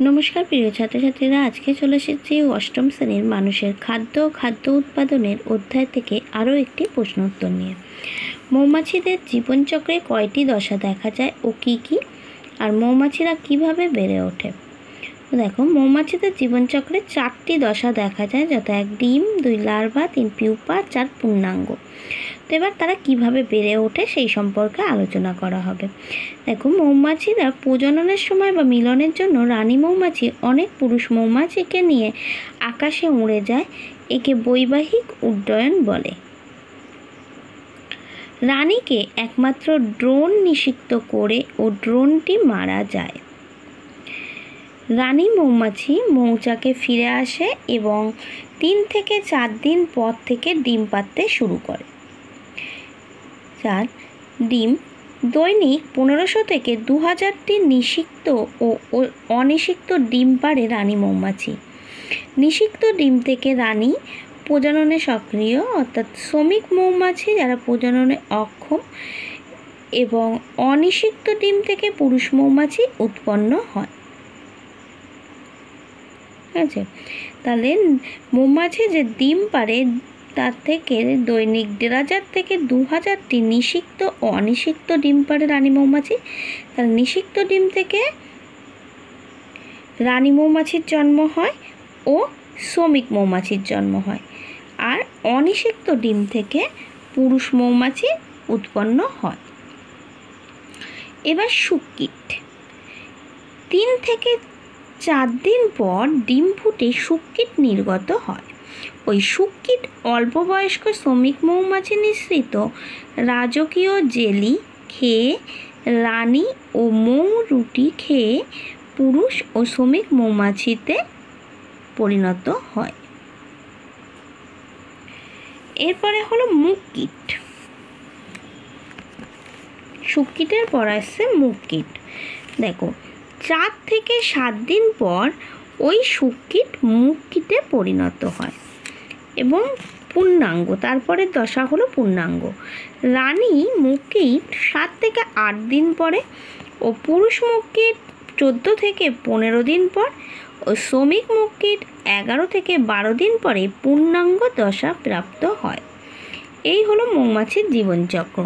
নমস্কার প্রিয় ছাত্রছাত্রীরা, আজকে চলে এসেছি অষ্টম শ্রেণীর মানুষের খাদ্য উৎপাদনের অধ্যায় থেকে আরও একটি প্রশ্ন উত্তর নিয়ে। মৌমাছিদের জীবনচক্রে কয়টি দশা দেখা যায় ও কী কী, আর মৌমাছিরা কিভাবে বেড়ে ওঠে? দেখো, মৌমাছিদের জীবনচক্রে 4টি দশা দেখা যায়, যথা 1 ডিম, 2 লার্ভা, 3 পিউপা, 4 পূর্ণাঙ্গ। তো এবার তারা কিভাবে বেড়ে ওঠে সেই সম্পর্কে আলোচনা করা হবে। দেখো, মৌমাছিরা প্রজননের সময় বা মিলনের জন্য রানী মৌমাছি অনেক পুরুষ মৌমাছিকে নিয়ে আকাশে উড়ে যায়। একে বৈবাহিক উড্ডয়ন বলে। রানীকে একমাত্র ড্রোন নিষিক্ত করে ও ড্রোনটি মারা যায়। রানী মৌমাছি মৌচাকে ফিরে আসে এবং 3 থেকে 4 দিন পর থেকে ডিম পাড়তে শুরু করে। 4. ডিম। দৈনিক 1500 থেকে 2000টি নিষিক্ত ও অনিষিক্ত ডিম পাড়ে রানী মৌমাছি। নিষিক্ত ডিম থেকে রানী প্রজননে সক্রিয়, অর্থাৎ শ্রমিক মৌমাছি যারা প্রজননে অক্ষম, এবং অনিষিক্ত ডিম থেকে পুরুষ মৌমাছি উৎপন্ন হয়। ঠিক আছে, তাহলে মৌমাছি যে ডিম পাড়ে তার থেকে দৈনিক 1500 থেকে 2000টি নিষিক্ত ও অনিষিক্ত ডিম পাড়ে রানী মৌমাছি। তার নিষিক্ত ডিম থেকে রানী মৌমাছির জন্ম হয় ও শ্রমিক মৌমাছির জন্ম হয়, আর অনিষিক্ত ডিম থেকে পুরুষ মৌমাছি উৎপন্ন হয়। এবার শুককীট। 3 থেকে 4 দিন পর ডিম ফুটে শুককীট নির্গত হয়। ওই শুককীট অল্পবয়স্ক শ্রমিক মৌমাছি নিঃসৃত রাজকীয় জেলি খেয়ে রানী ও মৌরুটি খেয়ে পুরুষ ও শ্রমিক মৌমাছিতে পরিণত হয়। এরপরে হলো মুখকীট। শুককীটের পর আসছে মুখকীট। দেখো, 4 থেকে 7 দিন পর ওই শুককীট মুখকীটে পরিণত হয় এবং পূর্ণাঙ্গ। তারপরে দশা হলো পূর্ণাঙ্গ। রানী মুখকীট 7 থেকে 8 দিন পরে ও পুরুষ মুখকীট 14 থেকে 15 দিন পর ও শ্রমিক মুখকীট 11 থেকে 12 দিন পরে পূর্ণাঙ্গ দশা প্রাপ্ত হয়। এই হলো মৌমাছির জীবনচক্র।